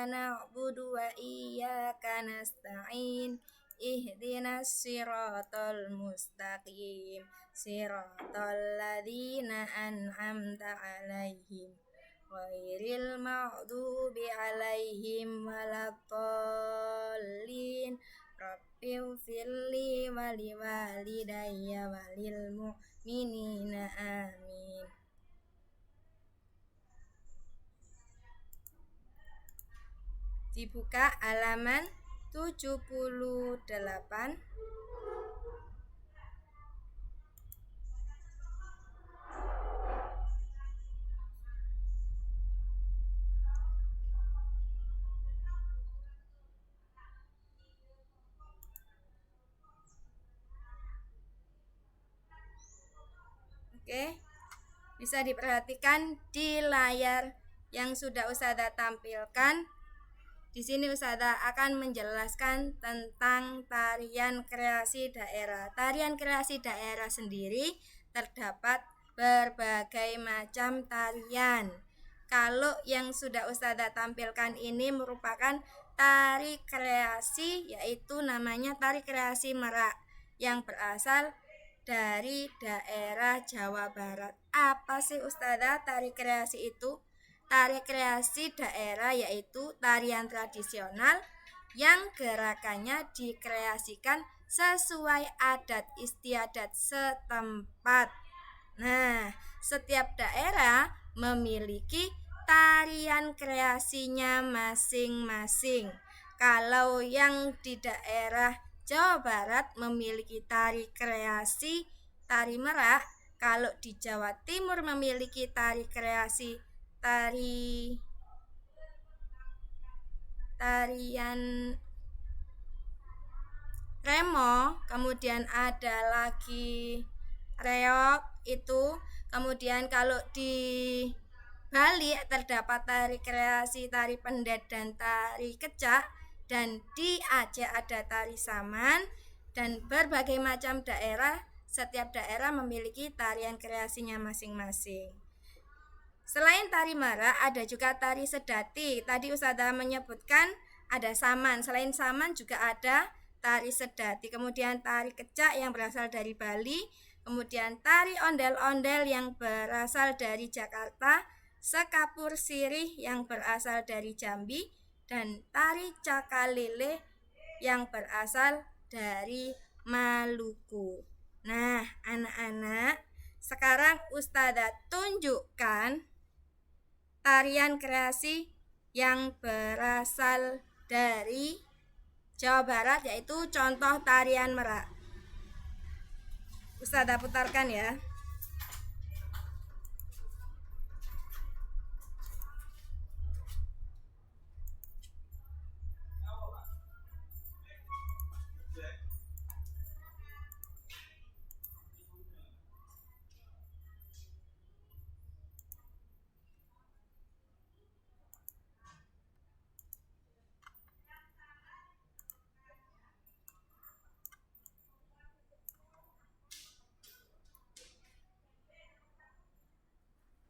na'budu wa iyyaka nasta'in. Ihdinas siratal mustaqim. Siratal ladzina an'amta 'alaihim ghairil maghdubi 'alaihim waladdallin. Rabbighfirli wa liwalidayya walil mu'minina amin. Dibuka halaman 78. Oke, bisa diperhatikan di layar yang sudah Ustazah tampilkan. Di sini Ustazah akan menjelaskan tentang tarian kreasi daerah. Tarian kreasi daerah sendiri terdapat berbagai macam tarian. Kalau yang sudah Ustazah tampilkan ini merupakan tari kreasi, yaitu namanya tari kreasi Merak yang berasal dari daerah Jawa Barat. Apa sih Ustazah tari kreasi itu? Tari kreasi daerah yaitu tarian tradisional yang gerakannya dikreasikan sesuai adat istiadat setempat. Nah, setiap daerah memiliki tarian kreasinya masing-masing. Kalau yang di daerah Jawa Barat memiliki tari kreasi tari Merak, kalau di Jawa Timur memiliki tari kreasi tarian remo, kemudian ada lagi reog itu. Kemudian kalau di Bali terdapat tari kreasi tari pendet dan tari kecak, dan di Aceh ada tari saman, dan berbagai macam daerah, setiap daerah memiliki tarian kreasinya masing-masing. Selain tari Merak ada juga tari sedati. Tadi Ustazah menyebutkan ada saman. Selain saman juga ada tari sedati. Kemudian tari kecak yang berasal dari Bali. Kemudian tari ondel-ondel yang berasal dari Jakarta. Sekapur sirih yang berasal dari Jambi. Dan tari cakalele yang berasal dari Maluku. Nah, anak-anak, sekarang Ustazah tunjukkan tarian kreasi yang berasal dari Jawa Barat, yaitu contoh tarian Merak. Ustazah putarkan ya.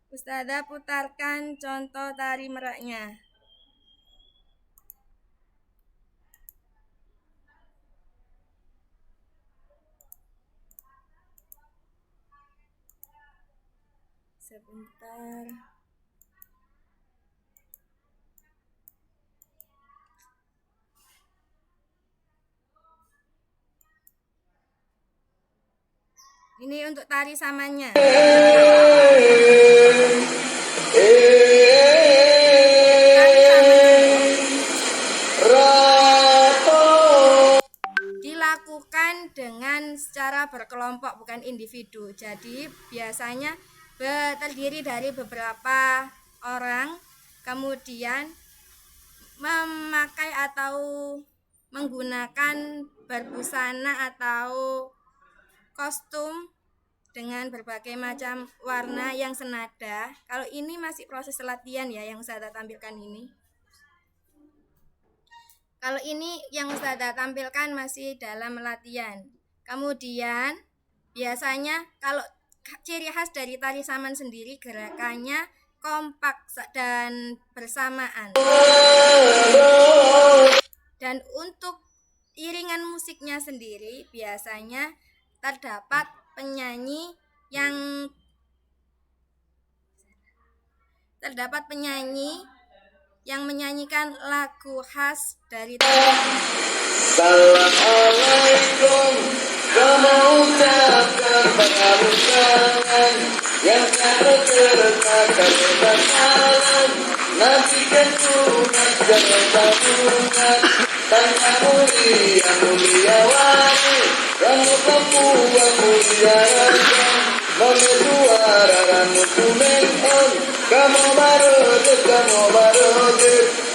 Ustazah putarkan contoh tari Meraknya. Sebentar. Ini untuk tari samannya. Dilakukan dengan secara berkelompok, bukan individu. Jadi biasanya terdiri dari beberapa orang, kemudian memakai atau menggunakan berbusana atau kostum dengan berbagai macam warna yang senada. Kalau ini masih proses latihan ya, yang Ustazah tampilkan ini. Kalau ini yang Ustazah tampilkan masih dalam latihan. Kemudian biasanya kalau ciri khas dari tari saman sendiri gerakannya kompak dan bersamaan. Dan untuk iringan musiknya sendiri biasanya terdapat penyanyi yang menyanyikan lagu khas dari Assalamualaikum, kamu ucapkan pengabusan yang sangat terletakkan dan salam. Nabikan sunat jangan tabungan, tanpa mulia wali, kamu Papua mulia raja, mengesuara kamu kumenton, kamu baru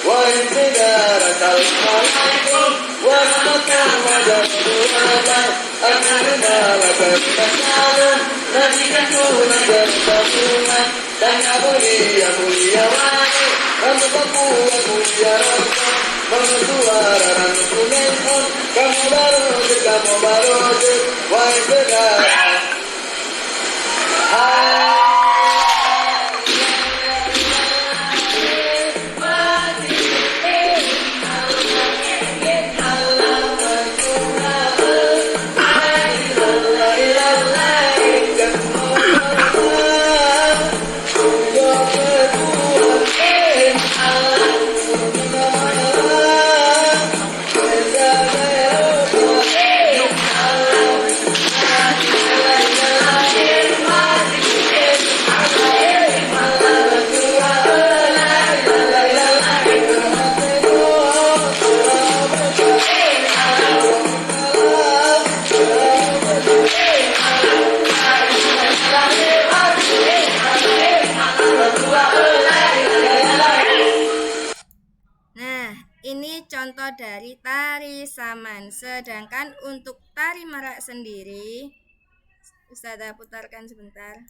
wahai negara Assalamualaikum warahmatullahi wabarakatuh. Assalamualaikum nabikan sunat dan tabungan, tanpa mulia wali, kamu Papua mulia raja, mengesuara kamu kumenton, kamu baru wahai negara. Ini contoh dari tari saman. Sedangkan untuk tari merak sendiri, Ustazah putarkan sebentar.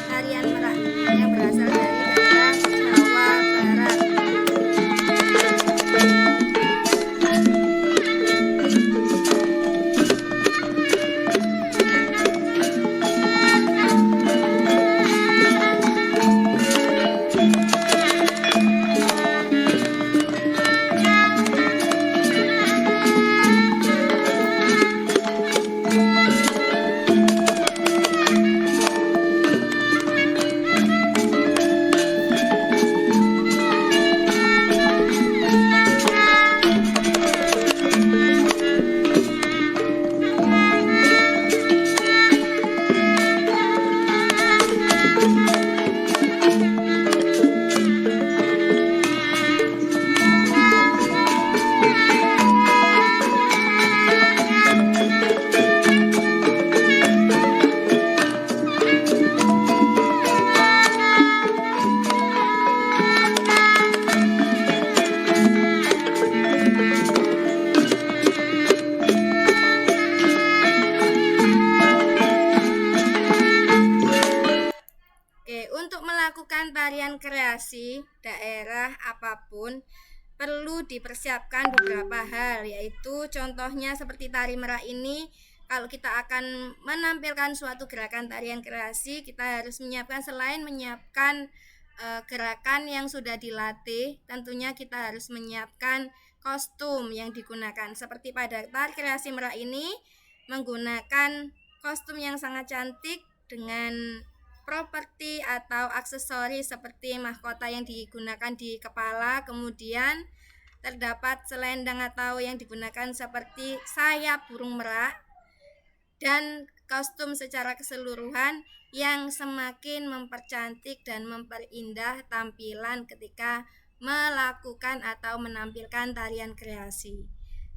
Tarian merak yang berasal dari daerah Jawa Barat. Untuk melakukan tarian kreasi daerah apapun perlu dipersiapkan beberapa hal, yaitu contohnya seperti tari merak ini. Kalau kita akan menampilkan suatu gerakan tarian kreasi, kita harus menyiapkan, selain menyiapkan gerakan yang sudah dilatih, tentunya kita harus menyiapkan kostum yang digunakan. Seperti pada tari kreasi merak ini menggunakan kostum yang sangat cantik dengan properti atau aksesori seperti mahkota yang digunakan di kepala, kemudian terdapat selendang atau yang digunakan seperti sayap burung merak, dan kostum secara keseluruhan yang semakin mempercantik dan memperindah tampilan ketika melakukan atau menampilkan tarian kreasi.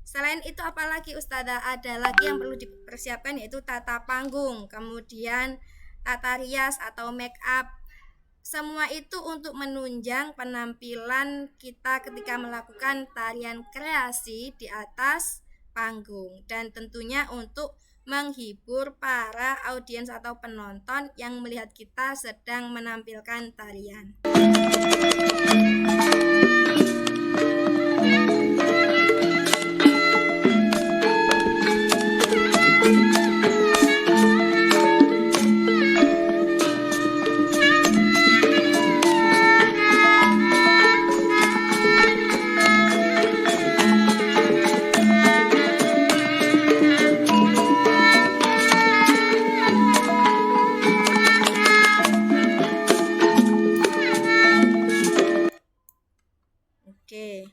Selain itu apalagi Ustazah, ada lagi yang perlu dipersiapkan, yaitu tata panggung, kemudian tata rias atau make up. Semua itu untuk menunjang penampilan kita ketika melakukan tarian kreasi di atas panggung, dan tentunya untuk menghibur para audiens atau penonton yang melihat kita sedang menampilkan tarian. Oke.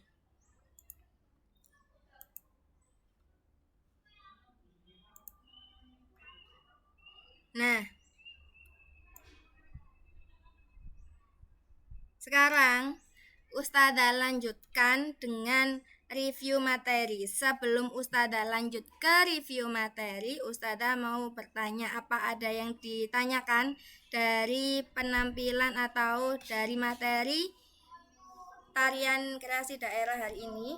Nah, sekarang Ustadzah lanjutkan dengan review materi. Sebelum Ustadzah lanjut ke review materi, Ustadzah mau bertanya, apa ada yang ditanyakan dari penampilan atau dari materi tarian kreasi daerah hari ini?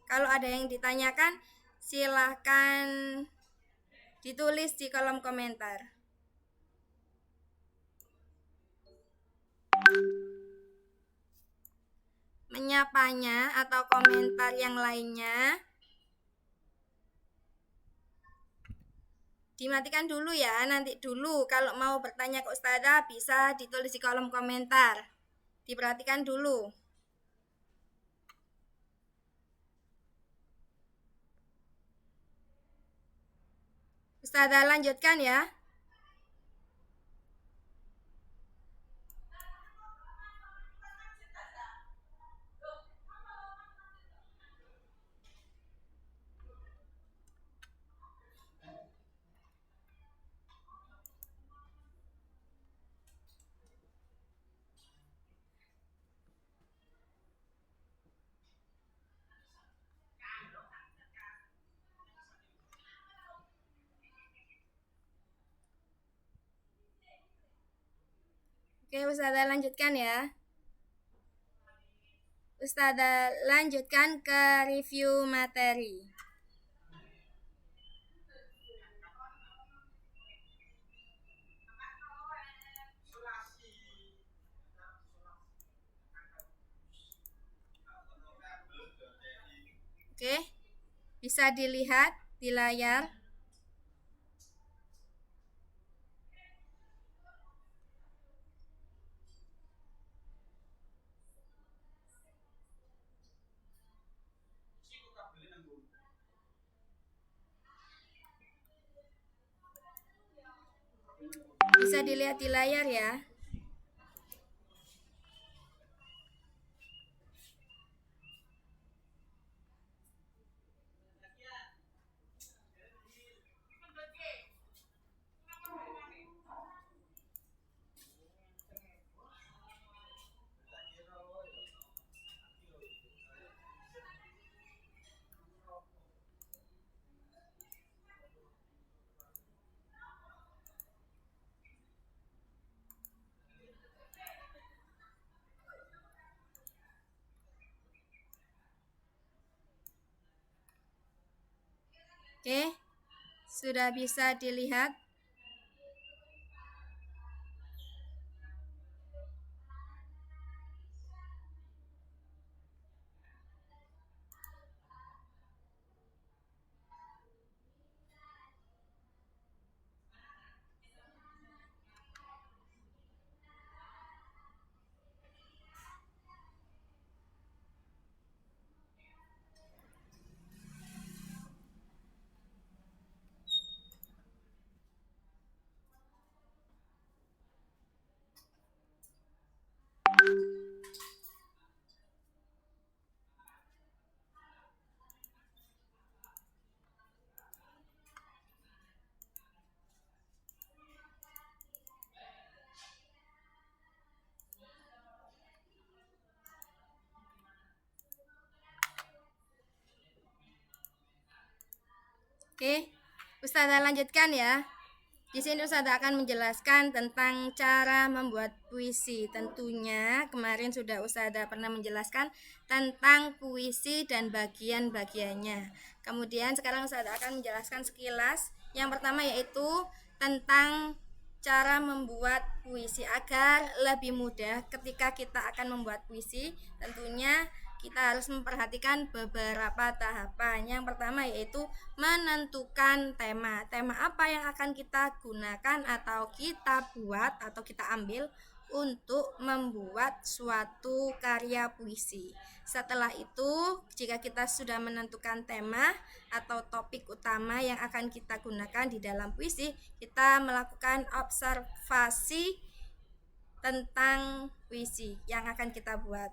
Kalau ada yang ditanyakan, silahkan ditulis di kolom komentar. Menyapanya atau komentar yang lainnya dimatikan dulu ya, nanti dulu kalau mau bertanya ke Ustadzah bisa ditulis di kolom komentar. Diperhatikan dulu. Ustadzah lanjutkan ya. Oke, Ustadzah lanjutkan ya. Ustadzah lanjutkan ke review materi. Oke, bisa dilihat di layar. Bisa dilihat di layar ya. Oke, sudah bisa dilihat. Oke, Ustadzah lanjutkan ya. Di sini Ustadzah akan menjelaskan tentang cara membuat puisi. Tentunya kemarin sudah Ustadzah pernah menjelaskan tentang puisi dan bagian-bagiannya. Kemudian sekarang Ustadzah akan menjelaskan sekilas Yang pertama yaitu tentang cara membuat puisi agar lebih mudah ketika kita akan membuat puisi. Tentunya kita harus memperhatikan beberapa tahapan. Yang pertama yaitu menentukan tema. Tema apa yang akan kita gunakan atau kita buat atau kita ambil untuk membuat suatu karya puisi. Setelah itu, jika kita sudah menentukan tema atau topik utama yang akan kita gunakan di dalam puisi, kita melakukan observasi tentang puisi yang akan kita buat.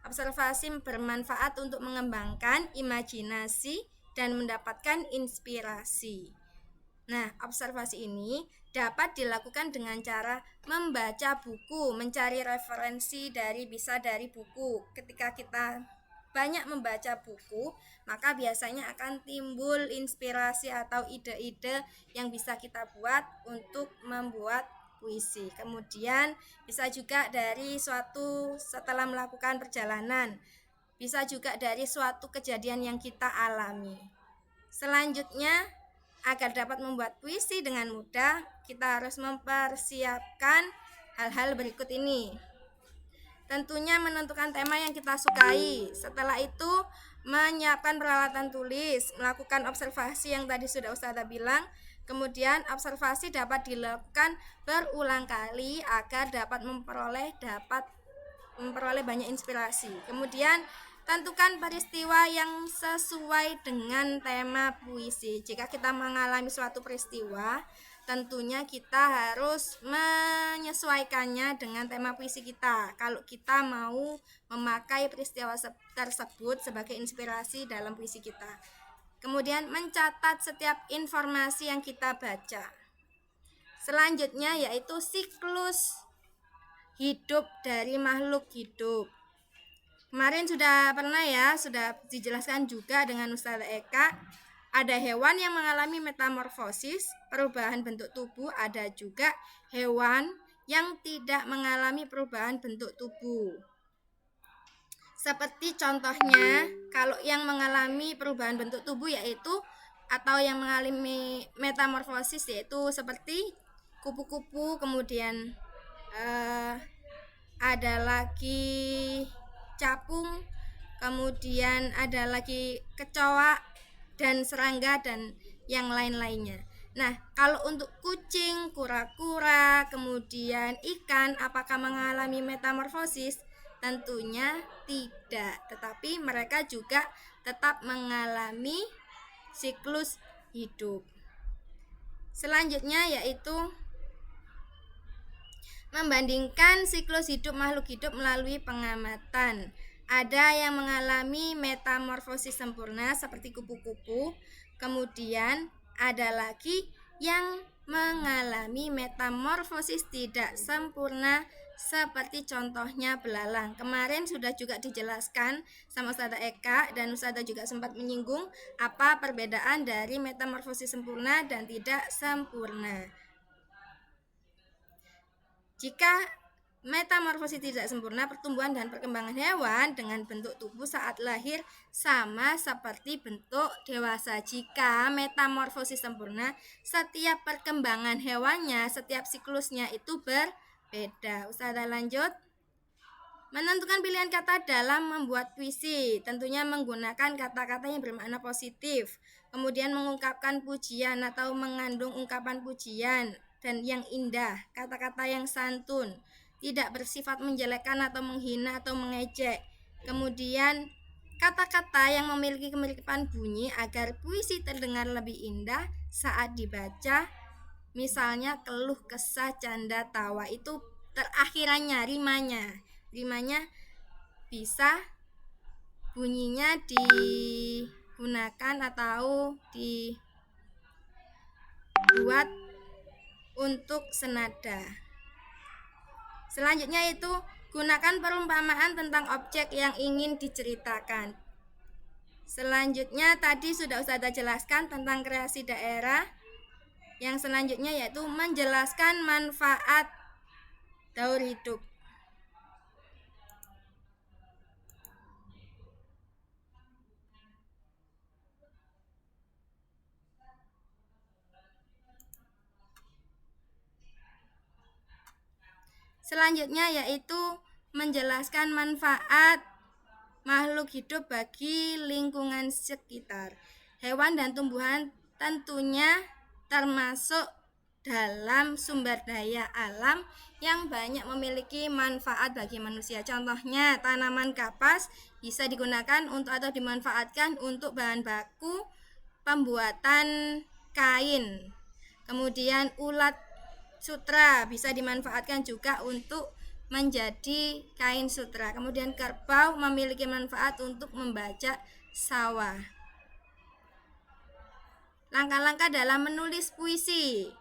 Observasi bermanfaat untuk mengembangkan imajinasi dan mendapatkan inspirasi. Nah, observasi ini dapat dilakukan dengan cara membaca buku, mencari referensi bisa dari buku. Ketika kita banyak membaca buku, maka biasanya akan timbul inspirasi atau ide-ide yang bisa kita buat untuk membuat puisi. Kemudian bisa juga dari setelah melakukan perjalanan, bisa juga dari suatu kejadian yang kita alami. Selanjutnya, agar dapat membuat puisi dengan mudah, kita harus mempersiapkan hal-hal berikut ini. Tentunya menentukan tema yang kita sukai. Setelah itu, menyiapkan peralatan tulis, melakukan observasi yang tadi sudah Ustazah bilang. Kemudian observasi dapat dilakukan berulang kali agar dapat memperoleh banyak inspirasi. Kemudian tentukan peristiwa yang sesuai dengan tema puisi. Jika kita mengalami suatu peristiwa, tentunya kita harus menyesuaikannya dengan tema puisi kita. Kalau kita mau memakai peristiwa tersebut sebagai inspirasi dalam puisi kita. Kemudian mencatat setiap informasi yang kita baca. Selanjutnya yaitu siklus hidup dari makhluk hidup. Kemarin sudah dijelaskan juga dengan Ustazah Eka. Ada hewan yang mengalami metamorfosis, perubahan bentuk tubuh, ada juga hewan yang tidak mengalami perubahan bentuk tubuh. Seperti contohnya, kalau yang mengalami perubahan bentuk tubuh atau yang mengalami metamorfosis yaitu seperti kupu-kupu, kemudian ada lagi capung, kemudian ada lagi kecoa dan serangga dan yang lain-lainnya. Nah, kalau untuk kucing, kura-kura, kemudian ikan, apakah mengalami metamorfosis? Tentunya tidak, tetapi mereka juga tetap mengalami siklus hidup. Selanjutnya yaitu membandingkan siklus hidup makhluk hidup melalui pengamatan. Ada yang mengalami metamorfosis sempurna seperti kupu-kupu, kemudian ada lagi yang mengalami metamorfosis tidak sempurna seperti contohnya belalang. Kemarin sudah juga dijelaskan sama Ustazah Eka dan Ustazah juga sempat menyinggung apa perbedaan dari metamorfosis sempurna dan tidak sempurna. Jika metamorfosis tidak sempurna, pertumbuhan dan perkembangan hewan dengan bentuk tubuh saat lahir sama seperti bentuk dewasa. Jika metamorfosis sempurna, setiap perkembangan hewannya, setiap siklusnya itu berbeda. Ustazah lanjut. Menentukan pilihan kata dalam membuat puisi, tentunya menggunakan kata-kata yang bermakna positif. Kemudian mengungkapkan pujian atau mengandung ungkapan pujian dan yang indah, kata-kata yang santun, tidak bersifat menjelekkan atau menghina atau mengejek. Kemudian kata-kata yang memiliki kemiripan bunyi agar puisi terdengar lebih indah saat dibaca. Misalnya keluh, kesah, canda, tawa, itu terakhirannya rimanya bisa bunyinya digunakan atau dibuat untuk senada. Selanjutnya itu gunakan perumpamaan tentang objek yang ingin diceritakan. Selanjutnya tadi sudah Ustazah jelaskan tentang kreasi daerah. Yang selanjutnya yaitu menjelaskan manfaat daur hidup. Selanjutnya yaitu menjelaskan manfaat makhluk hidup bagi lingkungan sekitar. Hewan dan tumbuhan tentunya termasuk dalam sumber daya alam yang banyak memiliki manfaat bagi manusia. Contohnya, tanaman kapas bisa digunakan untuk atau dimanfaatkan untuk bahan baku pembuatan kain. Kemudian ulat sutra bisa dimanfaatkan juga untuk menjadi kain sutra. Kemudian kerbau memiliki manfaat untuk membajak sawah. Langkah-langkah dalam menulis puisi.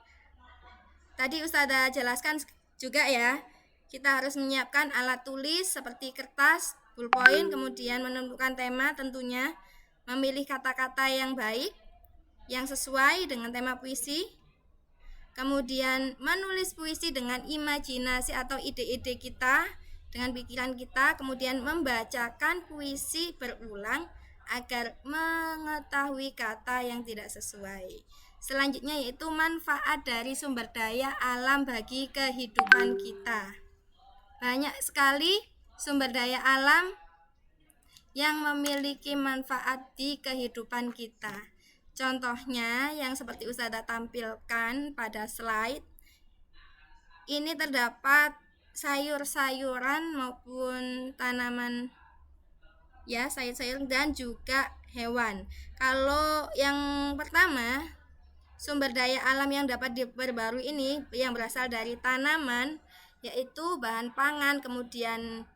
Tadi Ustazah jelaskan juga ya. Kita harus menyiapkan alat tulis seperti kertas, ballpoint, kemudian menentukan tema tentunya, memilih kata-kata yang baik, yang sesuai dengan tema puisi, kemudian menulis puisi dengan imajinasi atau ide-ide kita, dengan pikiran kita, kemudian membacakan puisi berulang agar mengetahui kata yang tidak sesuai. Selanjutnya yaitu manfaat dari sumber daya alam bagi kehidupan kita. Banyak sekali sumber daya alam yang memiliki manfaat di kehidupan kita. Contohnya yang seperti Ustazah tampilkan pada slide. Ini terdapat sayur-sayuran maupun tanaman ya, sayur-sayur dan juga hewan. Kalau yang pertama, sumber daya alam yang dapat diperbarui ini yang berasal dari tanaman yaitu bahan pangan, kemudian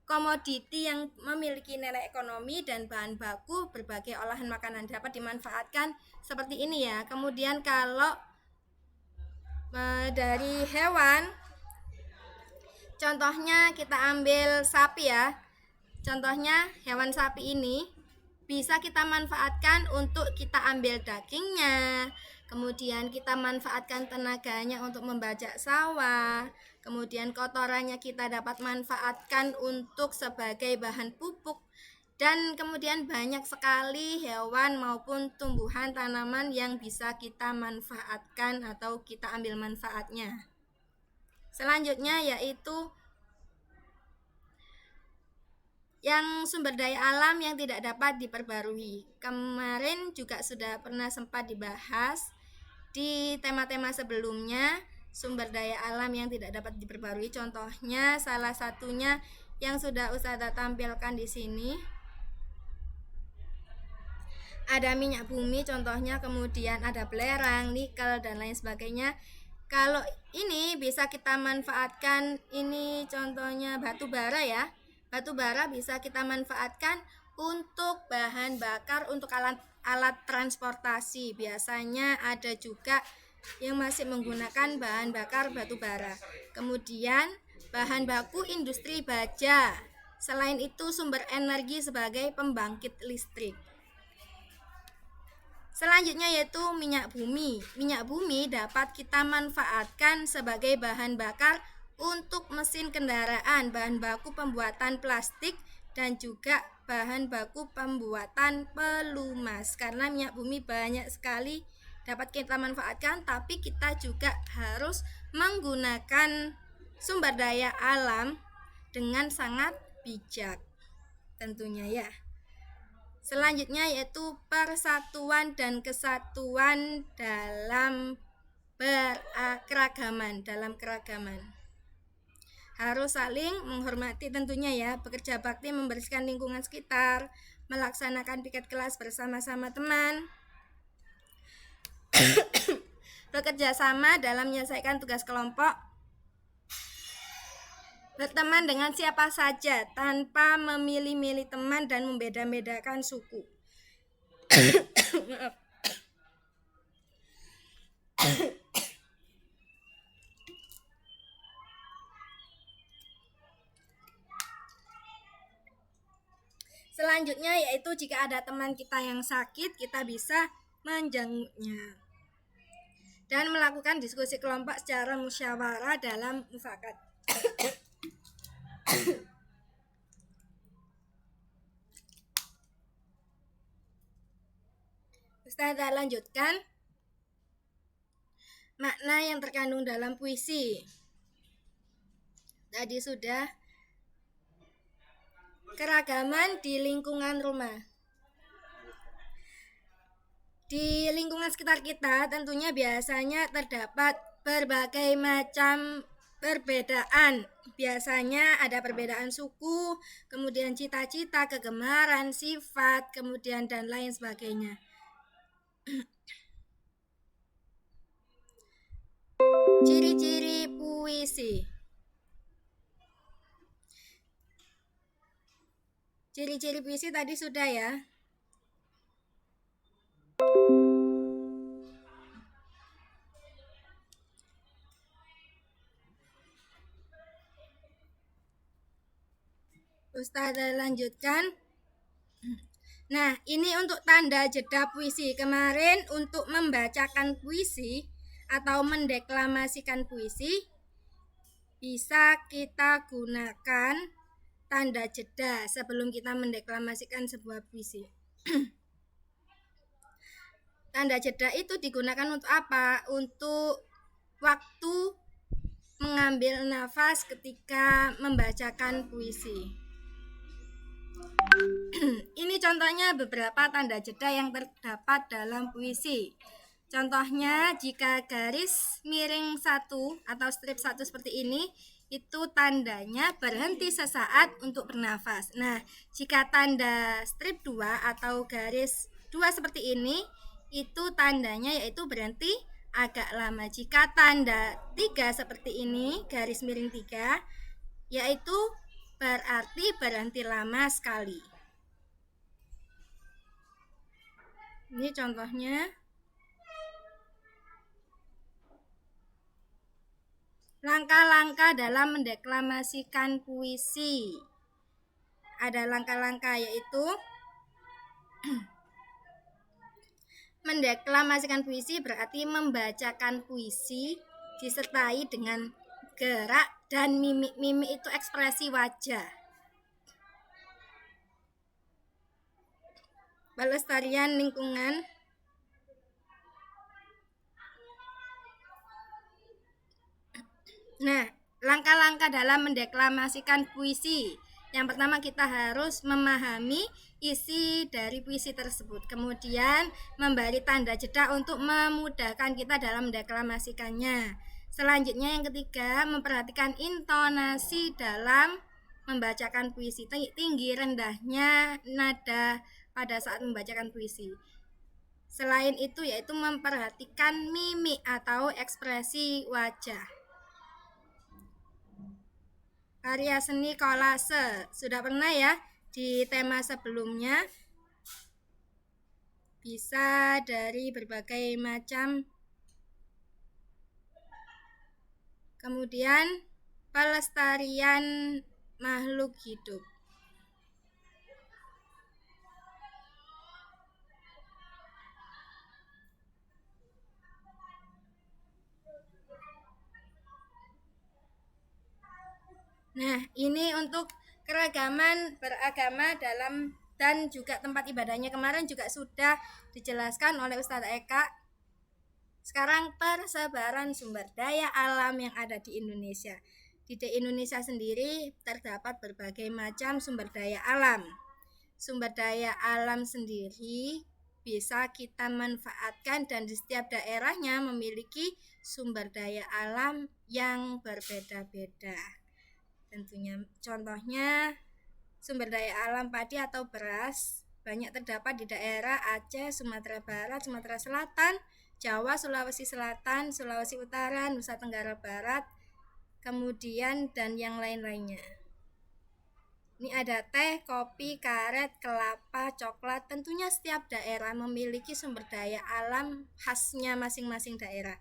komoditi yang memiliki nilai ekonomi dan bahan baku berbagai olahan makanan dapat dimanfaatkan seperti ini ya. Kemudian kalau dari hewan, contohnya kita ambil sapi ya. Contohnya hewan sapi ini bisa kita manfaatkan untuk kita ambil dagingnya, kemudian kita manfaatkan tenaganya untuk membajak sawah, kemudian kotorannya kita dapat manfaatkan untuk sebagai bahan pupuk, dan kemudian banyak sekali hewan maupun tumbuhan tanaman yang bisa kita manfaatkan atau kita ambil manfaatnya. Selanjutnya yaitu yang sumber daya alam yang tidak dapat diperbarui. Kemarin juga sudah pernah sempat dibahas di tema-tema sebelumnya, sumber daya alam yang tidak dapat diperbarui. Contohnya salah satunya yang sudah Ustazah tampilkan di sini. Ada minyak bumi contohnya, kemudian ada belerang, nikel dan lain sebagainya. Kalau ini bisa kita manfaatkan, ini contohnya batu bara ya. Batu bara bisa kita manfaatkan untuk bahan bakar untuk alat transportasi. Biasanya ada juga yang masih menggunakan bahan bakar batu bara. Kemudian bahan baku industri baja. Selain itu sumber energi sebagai pembangkit listrik. Selanjutnya yaitu minyak bumi. Minyak bumi dapat kita manfaatkan sebagai bahan bakar untuk mesin kendaraan, bahan baku pembuatan plastik, dan juga bahan baku pembuatan pelumas. Karena minyak bumi banyak sekali dapat kita manfaatkan, tapi kita juga harus menggunakan sumber daya alam dengan sangat bijak tentunya ya. Selanjutnya yaitu persatuan dan kesatuan dalam keragaman. Harus saling menghormati tentunya ya, bekerja bakti membersihkan lingkungan sekitar, melaksanakan piket kelas bersama-sama teman, bekerja sama dalam menyelesaikan tugas kelompok, berteman dengan siapa saja tanpa memilih-milih teman dan membeda-bedakan suku. Selanjutnya yaitu jika ada teman kita yang sakit, kita bisa menjenguknya dan melakukan diskusi kelompok secara musyawarah dalam mufakat. Ustazah lanjutkan makna yang terkandung dalam puisi. Tadi sudah keragaman di lingkungan rumah. Di lingkungan sekitar kita tentunya biasanya terdapat berbagai macam perbedaan. Biasanya ada perbedaan suku, kemudian cita-cita, kegemaran, sifat, kemudian dan lain sebagainya. Ciri-ciri puisi. Ciri-ciri puisi tadi sudah ya. Ustazah lanjutkan. Nah, ini untuk tanda jeda puisi. Kemarin untuk membacakan puisi atau mendeklamasikan puisi bisa kita gunakan tanda jeda sebelum kita mendeklamasikan sebuah puisi. Tanda jeda itu digunakan untuk apa? Untuk waktu mengambil nafas ketika membacakan puisi. Ini contohnya beberapa tanda jeda yang terdapat dalam puisi. Contohnya jika garis miring 1 atau strip 1 seperti ini, itu tandanya berhenti sesaat untuk bernafas. Nah, jika tanda strip 2 atau garis 2 seperti ini, itu tandanya yaitu berhenti agak lama. Jika tanda 3 seperti ini, garis miring 3, yaitu berarti berhenti lama sekali. Ini contohnya. Langkah-langkah dalam mendeklamasikan puisi. Ada langkah-langkah yaitu mendeklamasikan puisi berarti membacakan puisi disertai dengan gerak dan mimik-mimik itu ekspresi wajah. Pelestarian lingkungan. Nah, langkah-langkah dalam mendeklamasikan puisi. Yang pertama kita harus memahami isi dari puisi tersebut. Kemudian memberi tanda jeda untuk memudahkan kita dalam mendeklamasikannya. Selanjutnya yang ketiga, memperhatikan intonasi dalam membacakan puisi. Tinggi rendahnya nada pada saat membacakan puisi. Selain itu yaitu memperhatikan mimik atau ekspresi wajah. Karya seni kolase sudah pernah ya di tema sebelumnya. Bisa dari berbagai macam. Kemudian pelestarian makhluk hidup. Nah, ini untuk keragaman beragama dalam dan juga tempat ibadahnya. Kemarin juga sudah dijelaskan oleh Ustadz Eka. Sekarang persebaran sumber daya alam yang ada di Indonesia. Di Indonesia sendiri terdapat berbagai macam sumber daya alam. Sumber daya alam sendiri bisa kita manfaatkan dan di setiap daerahnya memiliki sumber daya alam yang berbeda-beda. Tentunya contohnya sumber daya alam padi atau beras banyak terdapat di daerah Aceh, Sumatera Barat, Sumatera Selatan, Jawa, Sulawesi Selatan, Sulawesi Utara, Nusa Tenggara Barat, kemudian dan yang lain-lainnya. Ini ada teh, kopi, karet, kelapa, coklat. Tentunya setiap daerah memiliki sumber daya alam khasnya masing-masing daerah.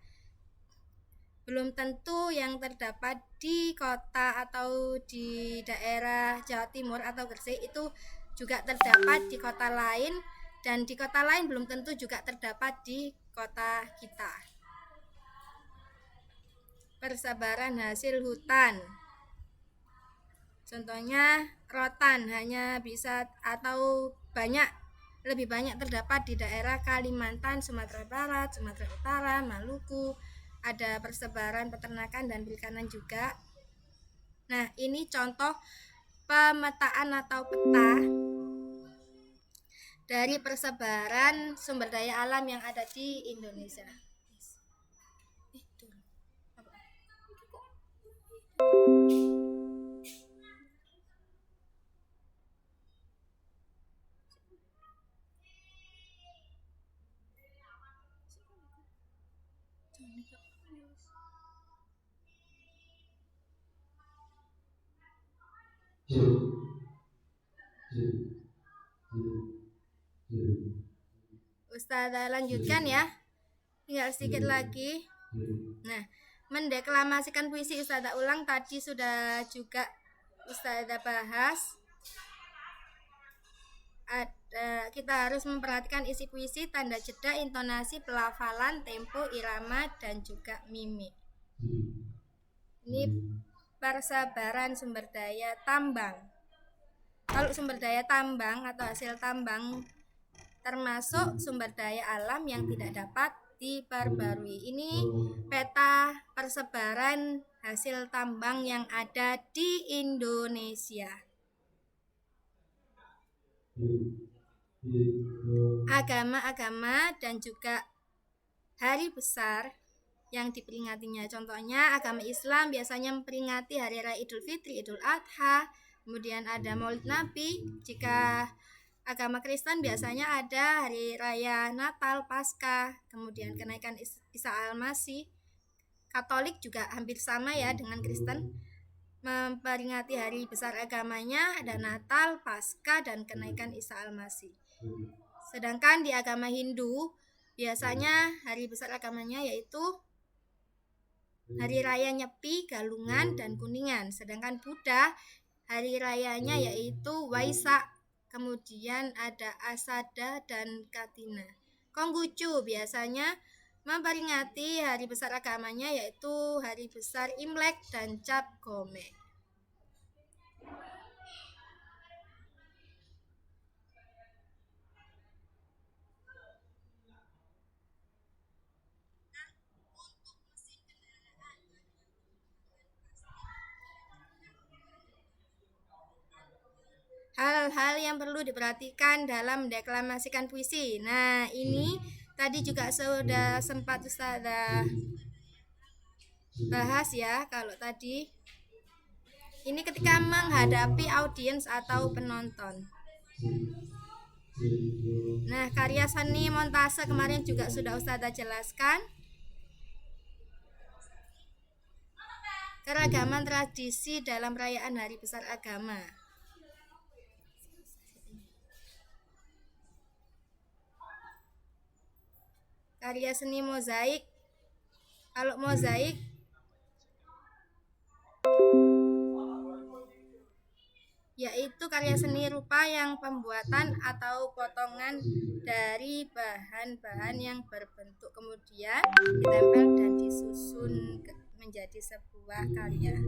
Belum tentu yang terdapat di kota atau di daerah Jawa Timur atau Gresik itu juga terdapat di kota lain, dan di kota lain belum tentu juga terdapat di kota kita. Persebaran hasil hutan. Contohnya rotan hanya bisa atau lebih banyak terdapat di daerah Kalimantan, Sumatera Barat, Sumatera Utara, Maluku. Ada persebaran peternakan dan perikanan juga. Nah, ini contoh pemetaan atau peta dari persebaran sumber daya alam yang ada di Indonesia. Ustazah lanjutkan ya, tinggal sedikit lagi. Nah, mendeklamasikan puisi Ustazah ulang tadi sudah juga Ustazah bahas. Kita harus memperhatikan isi puisi, tanda jeda, intonasi, pelafalan, tempo, irama, dan juga mimik. Ini persebaran sumber daya tambang. Kalau sumber daya tambang atau hasil tambang termasuk sumber daya alam yang tidak dapat diperbarui. Ini peta persebaran hasil tambang yang ada di Indonesia. Agama-agama dan juga hari besar yang diperingatinya. Contohnya agama Islam biasanya memperingati hari raya Idul Fitri, Idul Adha, kemudian ada Maulid Nabi. Jika agama Kristen biasanya ada hari raya Natal, Paskah, kemudian kenaikan Isa Al-Masih. Katolik juga hampir sama ya dengan Kristen, memperingati hari besar agamanya ada Natal, Paskah, dan kenaikan Isa Al-Masih. Sedangkan di agama Hindu biasanya hari besar agamanya yaitu hari raya Nyepi, Galungan, dan Kuningan. Sedangkan Buddha hari rayanya yaitu Waisak, kemudian ada Asada dan Katina. Konghucu biasanya memperingati hari besar agamanya yaitu hari besar Imlek dan Cap Gome. Hal-hal yang perlu diperhatikan dalam mendeklamasikan puisi. Nah, ini tadi juga sudah sempat Ustazah bahas ya. Kalau tadi ini ketika menghadapi audiens atau penonton. Nah, karya seni montase kemarin juga sudah Ustazah jelaskan. Keragaman tradisi dalam perayaan hari besar agama. Karya seni mozaik. Kalau mozaik yaitu karya seni rupa yang pembuatan atau potongan dari bahan-bahan yang berbentuk kemudian ditempel dan disusun menjadi sebuah karya.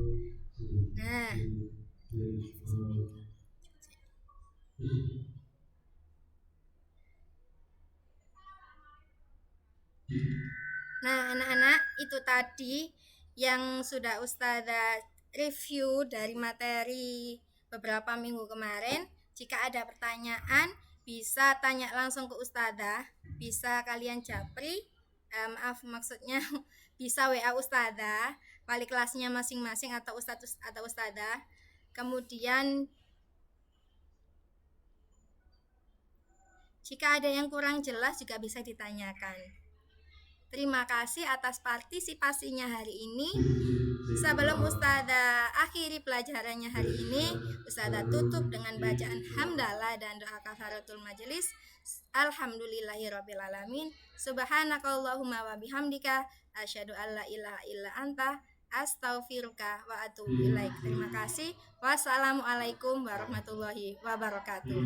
Nah, anak-anak, itu tadi yang sudah Ustazah review dari materi beberapa minggu kemarin. Jika ada pertanyaan, bisa tanya langsung ke Ustazah, bisa kalian japri, maksudnya bisa WA Ustazah, wali kelasnya masing-masing atau Ustadz atau Ustazah. Kemudian jika ada yang kurang jelas juga bisa ditanyakan. Terima kasih atas partisipasinya hari ini. Sebelum Ustazah akhiri pelajarannya hari ini, Ustazah tutup dengan bacaan hamdalah dan doa kafaratul majelis. Alhamdulillahirrabbilalamin. Subhanakallahumma wa bihamdika asyhadu an la ilaha illa anta astaghfiruka wa atubu ilaik. Terima kasih. Wassalamualaikum warahmatullahi wabarakatuh.